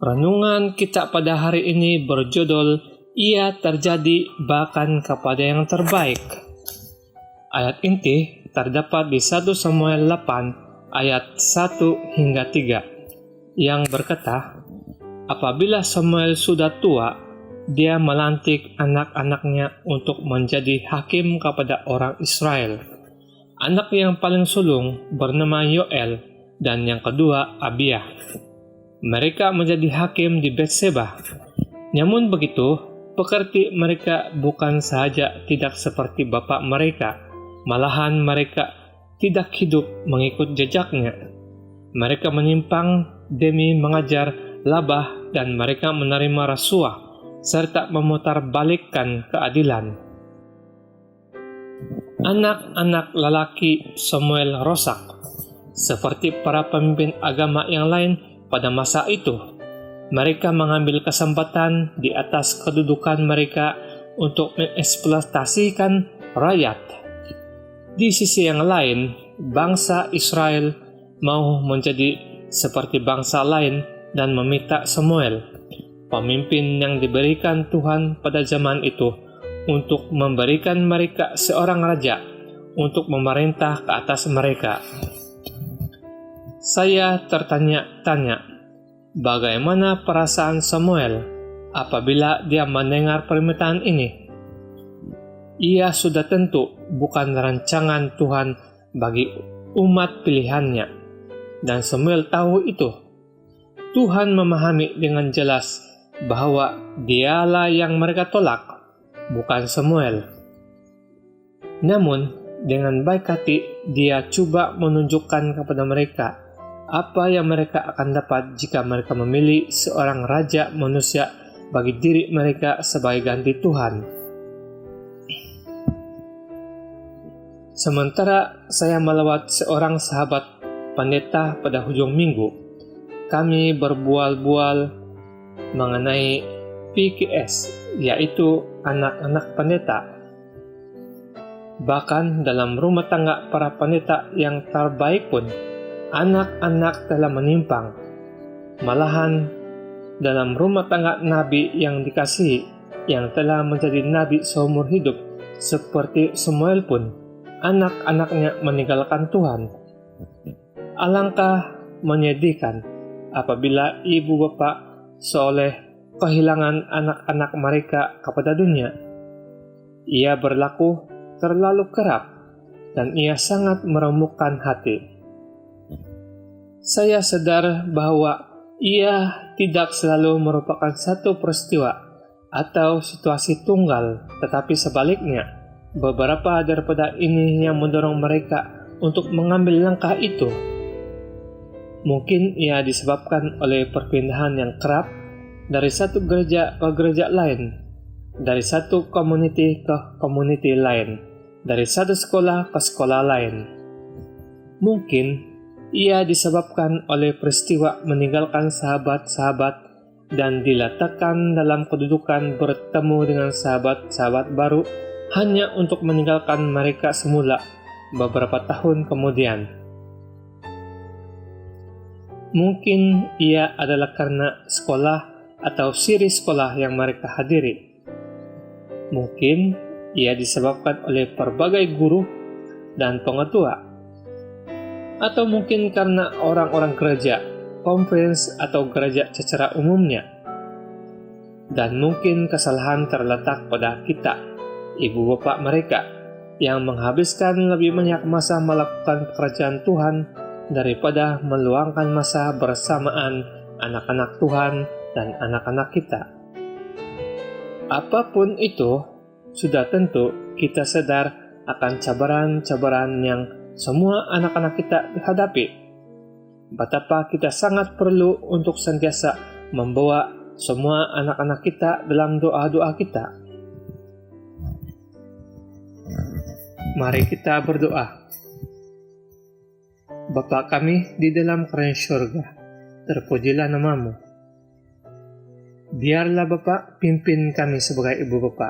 Renungan kita pada hari ini berjudul Ia terjadi bahkan kepada yang terbaik. Ayat inti terdapat di 1 Samuel 8 ayat 1 hingga 3 yang berkata, apabila Samuel sudah tua, dia melantik anak-anaknya untuk menjadi hakim kepada orang Israel. Anak yang paling sulung bernama Yoel dan yang kedua Abia. Mereka menjadi hakim di Betseba. Namun begitu, pekerti mereka bukan sahaja tidak seperti bapak mereka, malahan mereka tidak hidup mengikut jejaknya. Mereka menyimpang demi mengajar labah dan mereka menerima rasuah serta memutarbalikkan keadilan. Anak-anak lelaki Samuel rosak, seperti para pemimpin agama yang lain pada masa itu. Mereka mengambil kesempatan di atas kedudukan mereka untuk mengeksploitasikan rakyat. Di sisi yang lain, bangsa Israel mau menjadi seperti bangsa lain dan meminta Samuel, pemimpin yang diberikan Tuhan pada zaman itu, untuk memberikan mereka seorang raja untuk memerintah ke atas mereka. Saya tertanya-tanya, bagaimana perasaan Samuel apabila dia mendengar permintaan ini? Ia sudah tentu bukan rancangan Tuhan bagi umat pilihannya, dan Samuel tahu itu. Tuhan memahami dengan jelas bahwa dialah yang mereka tolak, bukan Samuel. Namun, dengan baik hati, dia coba menunjukkan kepada mereka apa yang mereka akan dapat jika mereka memilih seorang raja manusia bagi diri mereka sebagai ganti Tuhan. Sementara saya melawat seorang sahabat pendeta pada hujung minggu, kami berbual-bual mengenai PKS, yaitu anak-anak pendeta. Bahkan dalam rumah tangga para pendeta yang terbaik pun, anak-anak telah menyimpang. Malahan dalam rumah tangga nabi yang dikasihi, yang telah menjadi nabi seumur hidup seperti Samuel pun, anak-anaknya meninggalkan Tuhan. Alangkah menyedihkan apabila ibu bapak seoleh kehilangan anak-anak mereka kepada dunia. Ia berlaku terlalu kerap dan ia sangat meremukkan hati. Saya sadar bahwa ia tidak selalu merupakan satu peristiwa atau situasi tunggal, tetapi sebaliknya, beberapa daripada ini yang mendorong mereka untuk mengambil langkah itu. Mungkin ia disebabkan oleh perpindahan yang kerap dari satu gereja ke gereja lain, dari satu community ke community lain, dari satu sekolah ke sekolah lain. Mungkin ia disebabkan oleh peristiwa meninggalkan sahabat-sahabat dan diletakkan dalam kedudukan bertemu dengan sahabat-sahabat baru hanya untuk meninggalkan mereka semula beberapa tahun kemudian. Mungkin ia adalah karena sekolah atau siri sekolah yang mereka hadiri. Mungkin ia disebabkan oleh berbagai guru dan pengetua. Atau mungkin karena orang-orang gereja, conference atau gereja secara umumnya. Dan mungkin kesalahan terletak pada kita, ibu bapak mereka, yang menghabiskan lebih banyak masa melakukan pekerjaan Tuhan daripada meluangkan masa bersamaan anak-anak Tuhan dan anak-anak kita. Apapun itu, sudah tentu kita sadar akan cabaran-cabaran yang semua anak-anak kita hadapi. Betapa kita sangat perlu untuk senantiasa membawa semua anak-anak kita dalam doa-doa kita. Mari kita berdoa. Bapa kami di dalam kerajaan surga, terpujilah nama-Mu. Biarlah Bapa pimpin kami sebagai ibu Bapa,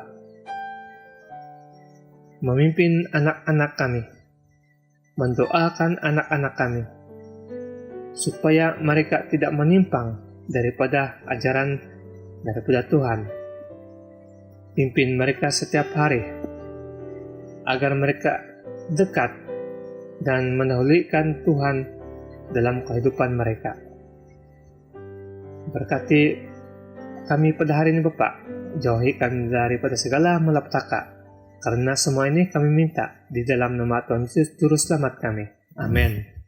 memimpin anak-anak kami, mendoakan anak-anak kami, supaya mereka tidak menyimpang daripada ajaran daripada Tuhan. Pimpin mereka setiap hari, agar mereka dekat dan mendahulukan Tuhan dalam kehidupan mereka. Berkati kami pada hari ini Bapak, jauhi kami daripada segala malapetaka, karena semua ini kami minta di dalam nama Tuhan Yesus Juru Selamat kami. Amin.